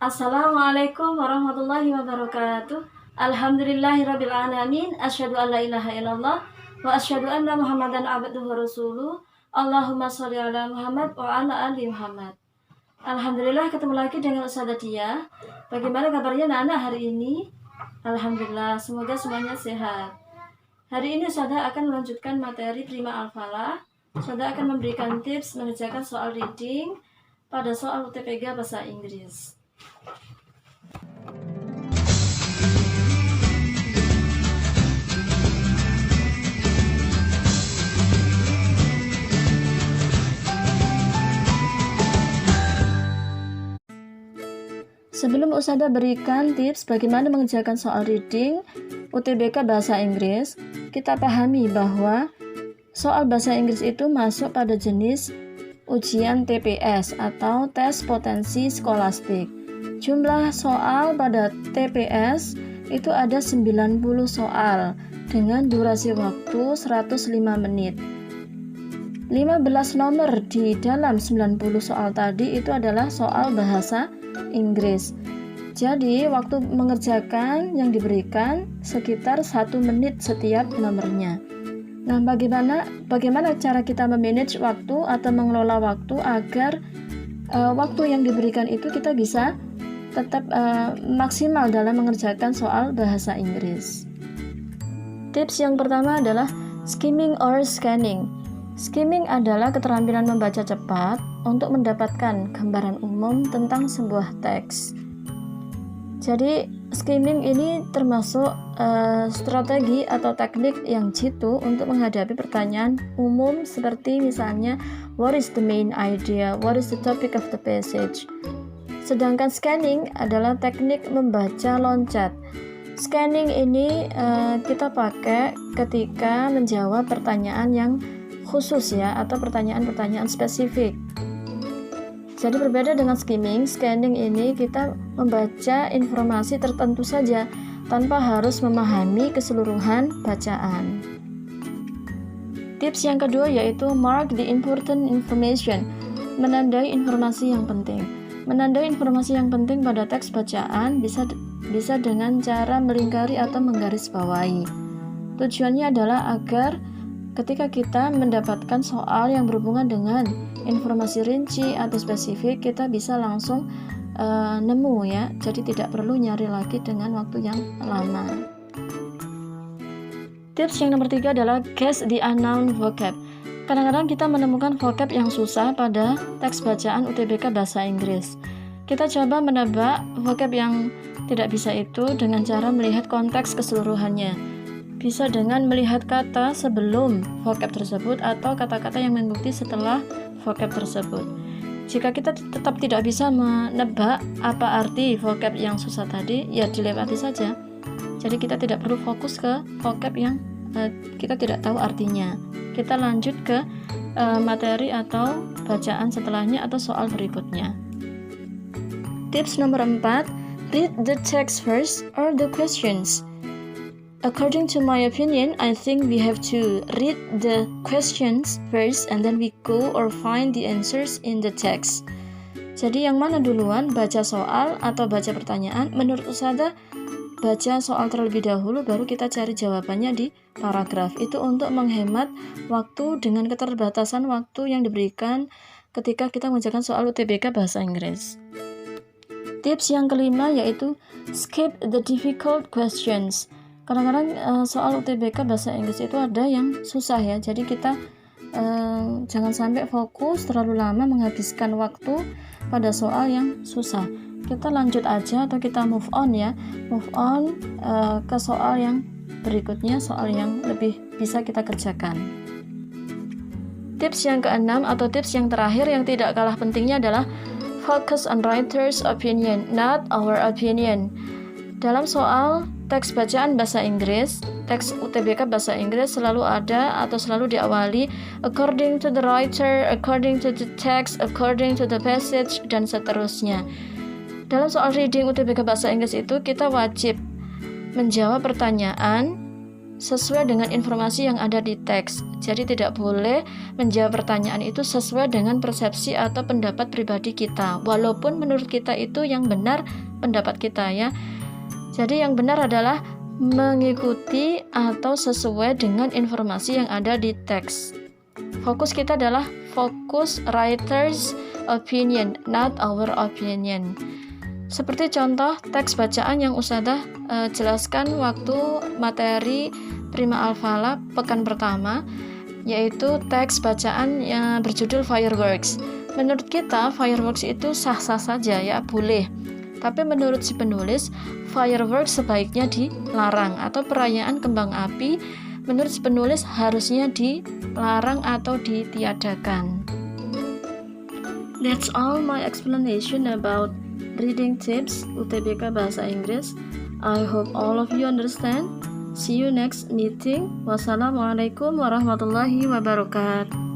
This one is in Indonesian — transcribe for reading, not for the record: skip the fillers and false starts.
Assalamualaikum warahmatullahi wabarakatuh. Alhamdulillahirabbil alamin. Asyhadu an la ilaha illallah wa asyhadu anna Muhammadan abduhu wa rasuluh. Allahumma sholli ala Muhammad wa ala ali Muhammad. Alhamdulillah ketemu lagi dengan Ustazah Dia. Bagaimana kabarnya anak-anak hari ini? Alhamdulillah, semoga semuanya sehat. Hari ini Ustazah akan melanjutkan materi Prima Al-Falah. Ustazah akan memberikan tips mengerjakan soal reading pada soal UTBK Bahasa Inggris. Sebelum Ustazah berikan tips bagaimana mengerjakan soal reading UTBK Bahasa Inggris, kita pahami bahwa soal bahasa Inggris itu masuk pada jenis ujian TPS atau tes potensi skolastik. Jumlah soal pada TPS itu ada 90 soal dengan durasi waktu 105 menit. 15 nomor di dalam 90 soal tadi itu adalah soal bahasa Inggris. Jadi waktu mengerjakan yang diberikan sekitar 1 menit setiap nomornya. Nah, bagaimana cara kita memanage waktu atau mengelola waktu agar waktu yang diberikan itu kita bisa tetap maksimal dalam mengerjakan soal bahasa Inggris. Tips yang pertama adalah skimming or scanning. Skimming adalah keterampilan membaca cepat untuk mendapatkan gambaran umum tentang sebuah teks. Jadi skimming ini termasuk strategi atau teknik yang jitu untuk menghadapi pertanyaan umum seperti misalnya what is the main idea, what is the topic of the passage. Sedangkan scanning adalah teknik membaca loncat. Scanning ini kita pakai ketika menjawab pertanyaan yang khusus ya, atau pertanyaan-pertanyaan spesifik. Jadi berbeda dengan skimming, scanning ini kita membaca informasi tertentu saja tanpa harus memahami keseluruhan bacaan. Tips yang kedua yaitu mark the important information, menandai informasi yang penting. Menandai informasi yang penting pada teks bacaan bisa dengan cara melingkari atau menggarisbawahi. Tujuannya adalah agar ketika kita mendapatkan soal yang berhubungan dengan informasi rinci atau spesifik, kita bisa langsung nemu ya, jadi tidak perlu nyari lagi dengan waktu yang lama. Tips yang nomor 3 adalah guess the unknown vocab. Kadang-kadang kita menemukan vocab yang susah pada teks bacaan UTBK Bahasa Inggris. Kita coba menebak vocab yang tidak bisa itu dengan cara melihat konteks keseluruhannya. Bisa dengan melihat kata sebelum vocab tersebut atau kata-kata yang mengikuti setelah vocab tersebut. Jika kita tetap tidak bisa menebak apa arti vocab yang susah tadi, ya dilewati saja. Jadi kita tidak perlu fokus ke vocab yang kita tidak tahu artinya. Kita lanjut ke materi atau bacaan setelahnya atau soal berikutnya. Tips nomor 4, read the text first or the questions. According to my opinion, I think we have to read the questions first and then we go or find the answers in the text. Jadi yang mana duluan, baca soal atau baca pertanyaan? Menurut Ustazah, baca soal terlebih dahulu baru kita cari jawabannya di paragraf. Itu untuk menghemat waktu dengan keterbatasan waktu yang diberikan ketika kita mengerjakan soal UTBK Bahasa Inggris. Tips yang kelima yaitu skip the difficult questions. Kadang-kadang soal UTBK Bahasa Inggris itu ada yang susah ya, jadi kita jangan sampai fokus terlalu lama menghabiskan waktu pada soal yang susah. Kita lanjut aja atau kita move on ya, ke soal yang berikutnya, soal yang lebih bisa kita kerjakan. Tips yang keenam atau tips yang terakhir yang tidak kalah pentingnya adalah focus on writer's opinion, not our opinion. Dalam soal teks bacaan bahasa Inggris, teks UTBK Bahasa Inggris selalu ada atau selalu diawali according to the writer, according to the text, according to the passage, dan seterusnya. Dalam soal reading UTBK Bahasa Inggris itu kita wajib menjawab pertanyaan sesuai dengan informasi yang ada di teks. Jadi tidak boleh menjawab pertanyaan itu sesuai dengan persepsi atau pendapat pribadi kita, walaupun menurut kita itu yang benar pendapat kita ya. Jadi yang benar adalah mengikuti atau sesuai dengan informasi yang ada di teks. Fokus kita adalah fokus writer's opinion, not our opinion. Seperti contoh teks bacaan yang Ustadzah jelaskan waktu materi Prima Al Falah pekan pertama, yaitu teks bacaan yang berjudul Fireworks. Menurut kita fireworks itu sah-sah saja ya, boleh. Tapi menurut si penulis, fireworks sebaiknya dilarang, atau perayaan kembang api menurut si penulis harusnya dilarang atau ditiadakan. That's all my explanation about reading tips UTBK Bahasa Inggris. I hope all of you understand. See you next meeting. Wassalamualaikum warahmatullahi wabarakatuh.